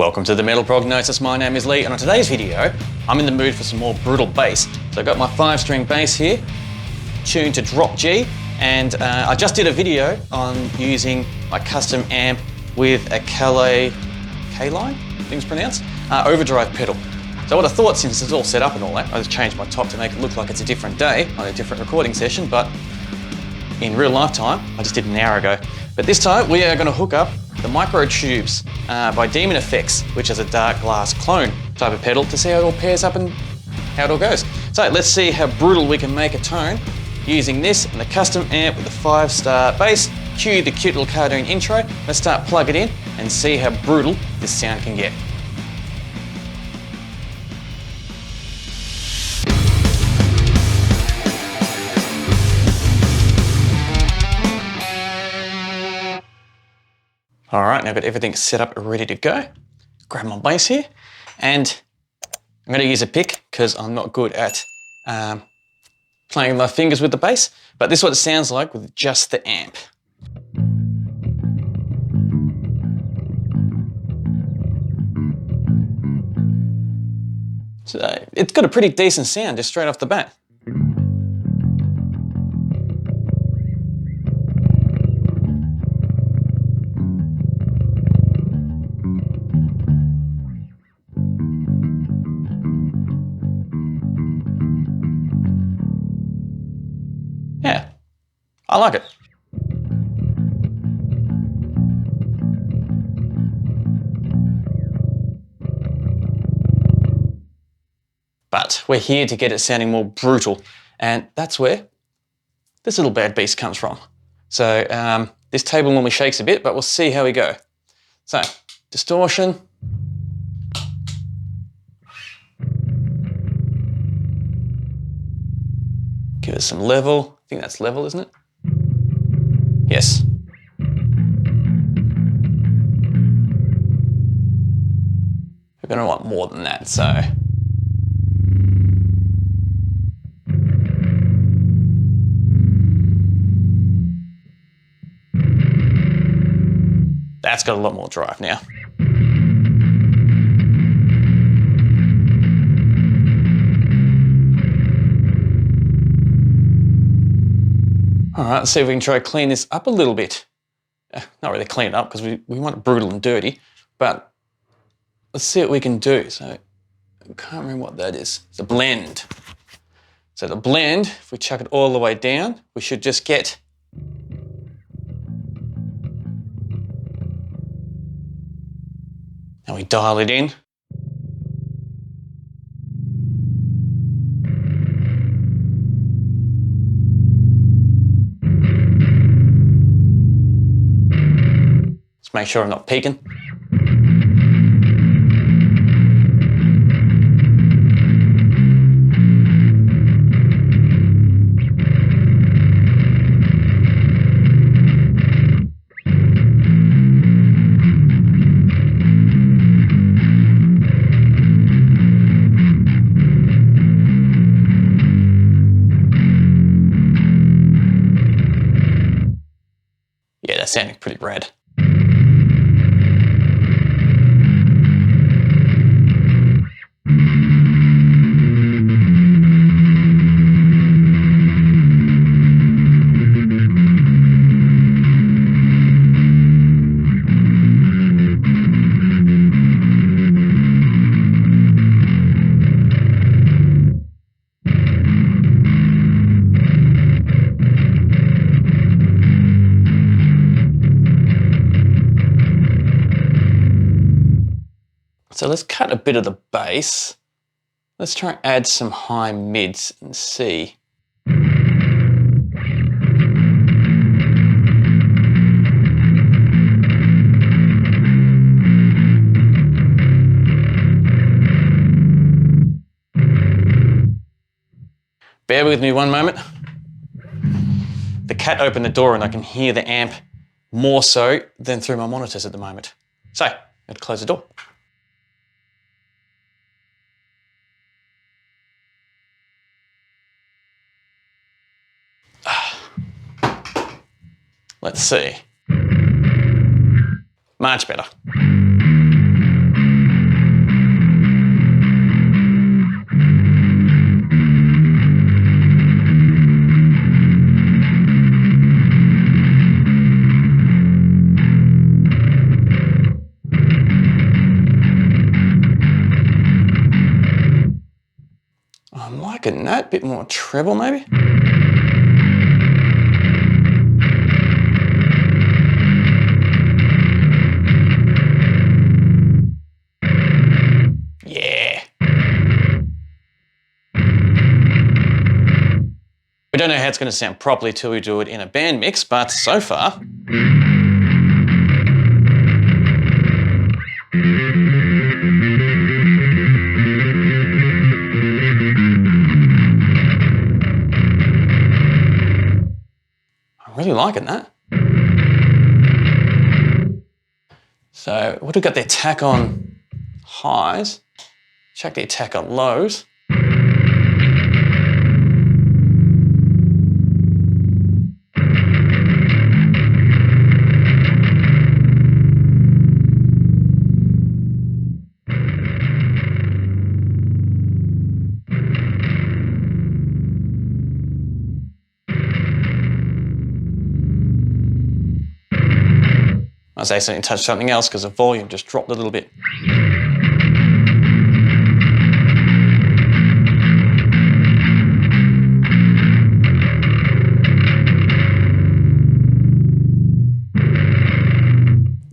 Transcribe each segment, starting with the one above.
Welcome to the Metal Prognosis. My name is Lee, and on today's video, I'm in the mood for some more brutal bass. So I've got my 5-string bass here, tuned to drop G, and I just did a video on using my custom amp with a K-line, I think it's pronounced, overdrive pedal. So what I thought, since it's all set up and all that, I just changed my top to make it look like it's a different day on a different recording session, but in real life time, I just did an hour ago. But this time, we are going to hook up the Mircotubes by Demonfx, which is a Darkglass Clone type of pedal, to see how it all pairs up and how it all goes. So let's see how brutal we can make a tone using this and the custom amp with the 5-star bass. Cue the cute little cartoon intro. Let's start plug it in and see how brutal this sound can get. All right, now I've got everything set up, ready to go. Grab my bass here, and I'm gonna use a pick because I'm not good at playing with my fingers with the bass, but this is what it sounds like with just the amp. So it's got a pretty decent sound just straight off the bat. Yeah, I like it. But we're here to get it sounding more brutal, and that's where this little bad beast comes from. So this table normally shakes a bit, but we'll see how we go. So, distortion. Give it some level. I think that's level, isn't it? Yes. We're gonna want more than that, so. That's got a lot more drive now. All right, let's see if we can try to clean this up a little bit. Not really clean it up because we want it brutal and dirty, but let's see what we can do. So I can't remember what that is. It's a blend. So the blend, if we chuck it all the way down, we should just get and we dial it in. Let's make sure I'm not peaking. Yeah, that's sounding pretty rad. So let's cut a bit of the bass. Let's try and add some high mids and see. Bear with me one moment. The cat opened the door and I can hear the amp more so than through my monitors at the moment. So, I'm going to close the door. Let's see. Much better. liking that. Bit more treble maybe. Yeah. We don't know how it's going to sound properly till we do it in a band mix, but so far, I'm really liking that. So what have we got the attack on highs? Check the attack on lows. I was accidentally touched something else because the volume just dropped a little bit.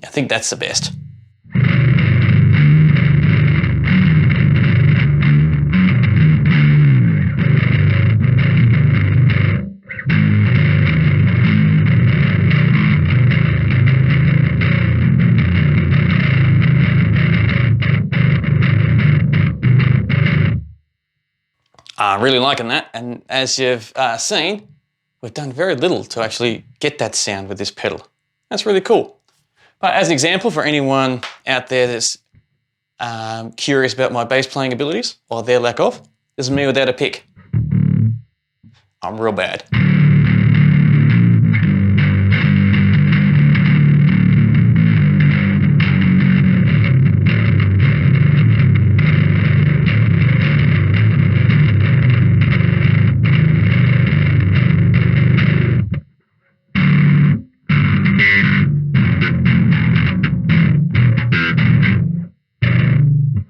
I think that's the best. I'm really liking that, and as you've seen, we've done very little to actually get that sound with this pedal. That's really cool. But as an example for anyone out there that's curious about my bass playing abilities, or their lack of, this is me without a pick. I'm real bad.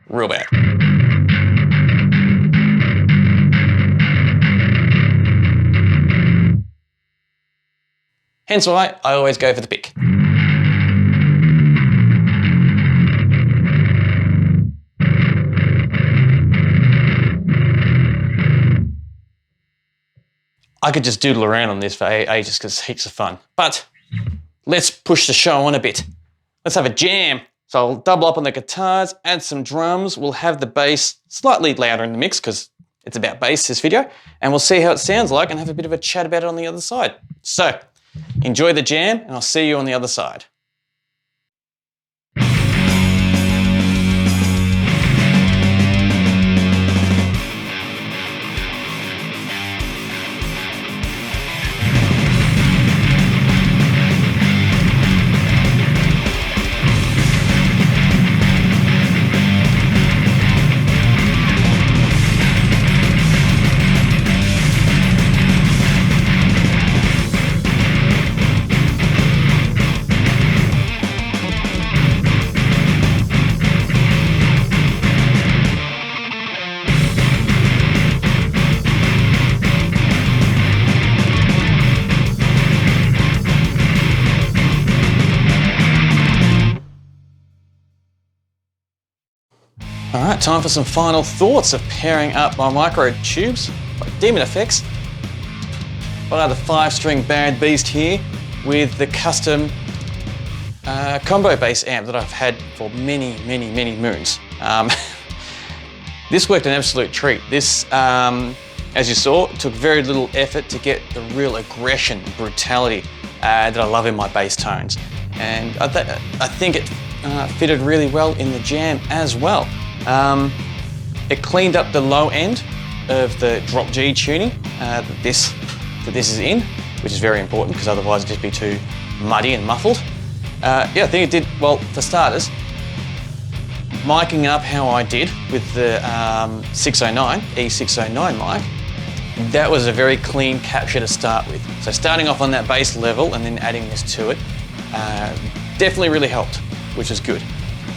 Real bad. Hence why I always go for the pick. I could just doodle around on this for ages because it's heaps of fun. But let's push the show on a bit. Let's have a jam. So I'll double up on the guitars, add some drums. We'll have the bass slightly louder in the mix because it's about bass, this video. And we'll see how it sounds like and have a bit of a chat about it on the other side. So enjoy the jam and I'll see you on the other side. All right, time for some final thoughts of pairing up my Mircotubes by Demonfx by the 5-string band beast here with the Kustom combo bass amp that I've had for many moons. This worked an absolute treat. This, as you saw, took very little effort to get the real aggression, brutality that I love in my bass tones. And I think it fitted really well in the jam as well. It cleaned up the low end of the drop G tuning that this is in, which is very important because otherwise it'd just be too muddy and muffled. Yeah, I think it did, well, for starters, miking up how I did with the e609 mic, that was a very clean capture to start with. So starting off on that bass level and then adding this to it definitely really helped, which is good.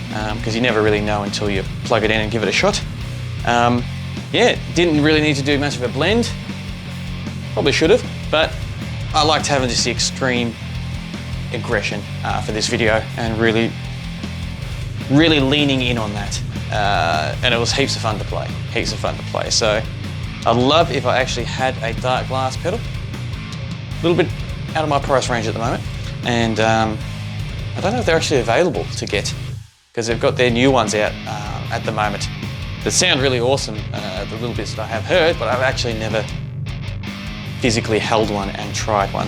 Because you never really know until you plug it in and give it a shot. yeah, didn't really need to do much of a blend. Probably should have, but I liked having just the extreme aggression for this video and really leaning in on that. And it was heaps of fun to play, So I'd love if I actually had a Darkglass pedal. A little bit out of my price range at the moment. And I don't know if they're actually available to get, because they've got their new ones out at the moment. They sound really awesome, the little bits that I have heard, but I've actually never physically held one and tried one.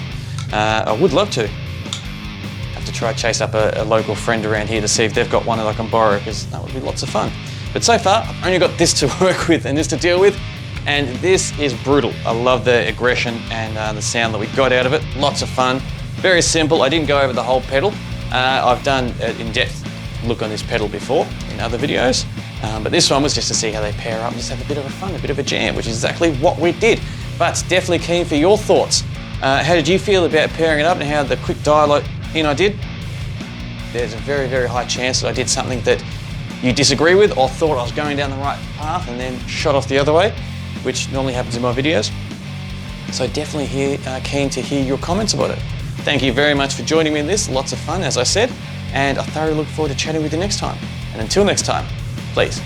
I would love to. Have to try chase up a local friend around here to see if they've got one that I can borrow, because that would be lots of fun. But so far, I've only got this to work with and this to deal with, and this is brutal. I love the aggression and the sound that we got out of it. Lots of fun. Very simple. I didn't go over the whole pedal. I've done an in-depth look on this pedal before in other videos, but this one was just to see how they pair up and just have a bit of a fun, a bit of a jam, which is exactly what we did. But definitely keen for your thoughts. How did you feel about pairing it up and how the quick dialogue in I did? There's a very, very high chance that I did something that you disagree with or thought I was going down the right path and then shot off the other way, which normally happens in my videos. So definitely keen to hear your comments about it. Thank you very much for joining me in this. Lots of fun, as I said, and I thoroughly look forward to chatting with you next time. And until next time, please,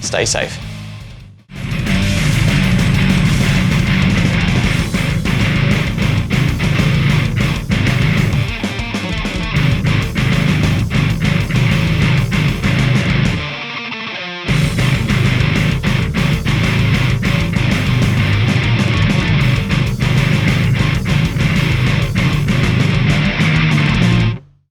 stay safe.